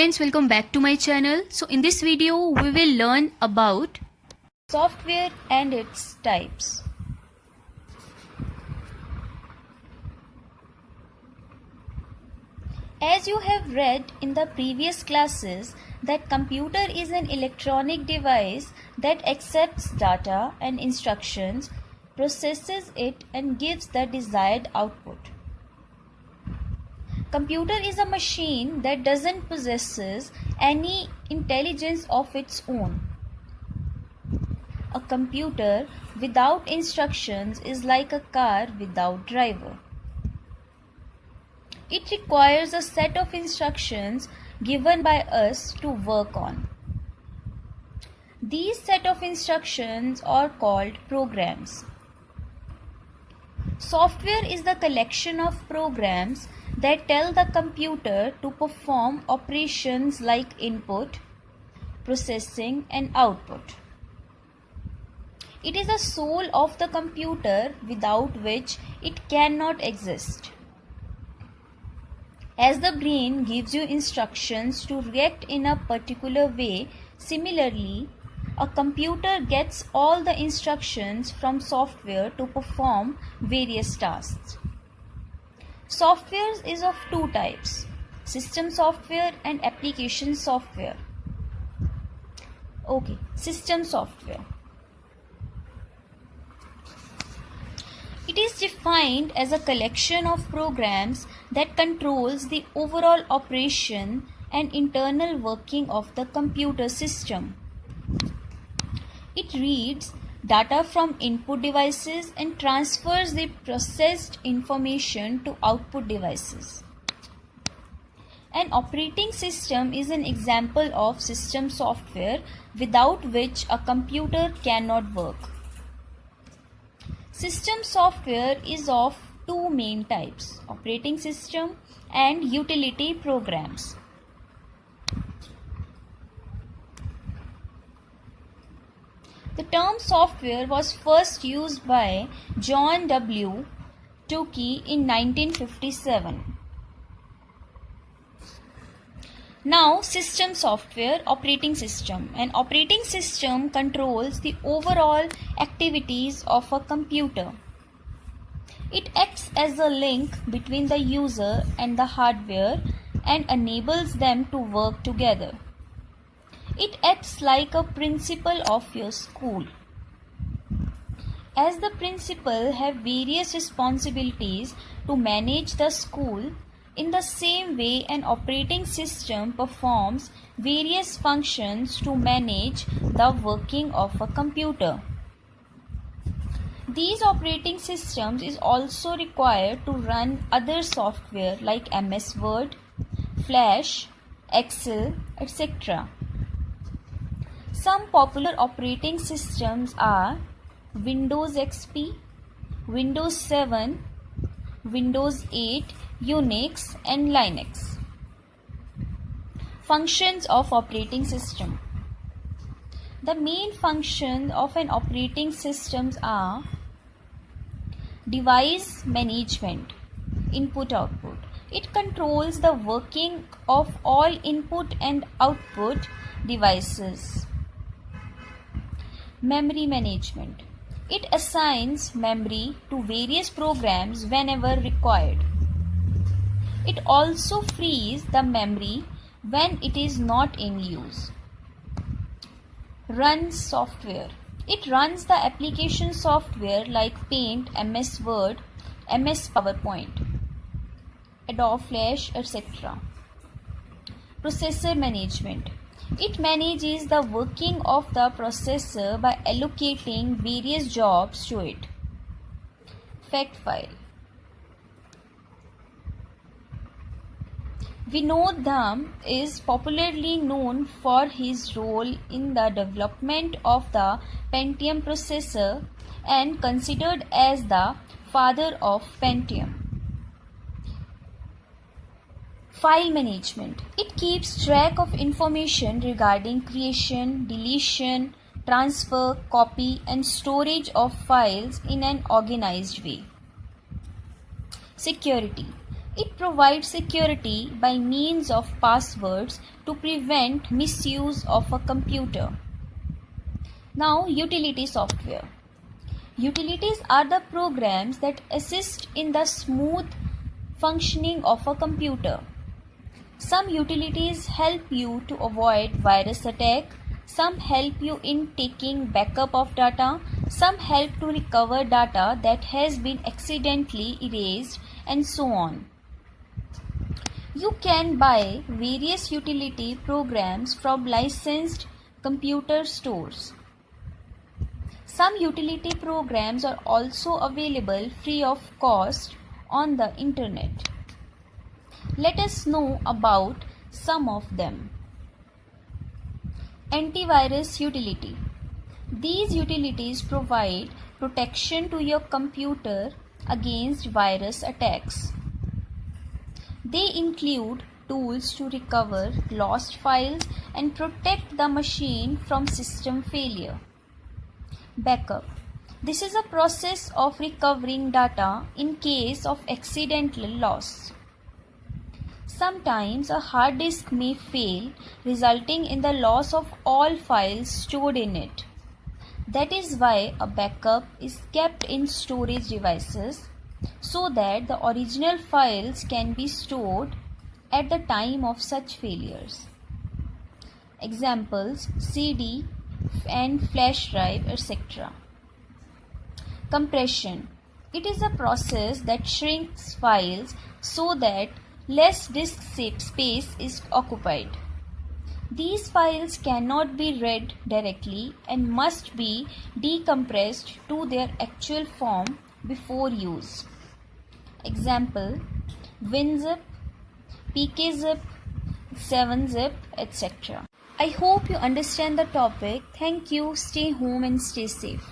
friends, welcome back to my channel. So in this video we will learn about software and its types. As you have read in the previous classes that computer is an electronic device that accepts data and instructions, processes it and gives the desired output. Computer is a machine that doesn't possess any intelligence of its own. A computer without instructions is like a car without driver. It requires a set of instructions given by us to work on. These set of instructions are called programs. Software is the collection of programs that tell the computer to perform operations like input, processing and output. It is the soul of the computer without which it cannot exist. As the brain gives you instructions to react in a particular way, similarly, a computer gets all the instructions from software to perform various tasks. Software is of two types, system software and application software. Okay, system software. It is defined as a collection of programs that controls the overall operation and internal working of the computer system. It reads data from input devices and transfers the processed information to output devices. An operating system is an example of system software without which a computer cannot work. System software is of two main types, operating system and utility programs. The term software was first used by John W. Tukey in 1957. Now, system software, operating system. An operating system controls the overall activities of a computer. It acts as a link between the user and the hardware and enables them to work together. It acts like a principal of your school. As the principal have various responsibilities to manage the school, in the same way an operating system performs various functions to manage the working of a computer. These operating systems is also required to run other software like MS Word, Flash, Excel, etc. Some popular operating systems are Windows XP, Windows 7, Windows 8, Unix and Linux. Functions of operating system. The main functions of an operating system are device management, input-output. It controls the working of all input and output devices. Memory management. It assigns memory to various programs whenever required. It also frees the memory when it is not in use. Runs software. It runs the application software like Paint, MS Word, MS PowerPoint, Adobe Flash, etc. Processor management. It manages the working of the processor by allocating various jobs to it. Fact file. Vinod Dham is popularly known for his role in the development of the Pentium processor and considered as the father of Pentium. File management. It keeps track of information regarding creation, deletion, transfer, copy and storage of files in an organized way. Security. It provides security by means of passwords to prevent misuse of a computer. Now, utility software. Utilities are the programs that assist in the smooth functioning of a computer. Some utilities help you to avoid virus attack, some help you in taking backup of data, some help to recover data that has been accidentally erased, and so on. You can buy various utility programs from licensed computer stores. Some utility programs are also available free of cost on the internet. Let us know about some of them. Antivirus utility. These utilities provide protection to your computer against virus attacks. They include tools to recover lost files and protect the machine from system failure. Backup. This is a process of recovering data in case of accidental loss. Sometimes a hard disk may fail, resulting in the loss of all files stored in it. That is why a backup is kept in storage devices so that the original files can be stored at the time of such failures. Examples: CD and flash drive, etc. Compression. It is a process that shrinks files so that less disk space is occupied. These files cannot be read directly and must be decompressed to their actual form before use. Example: WinZip, PKZip, 7-zip, etc. I hope you understand the topic. Thank you. Stay home and stay safe.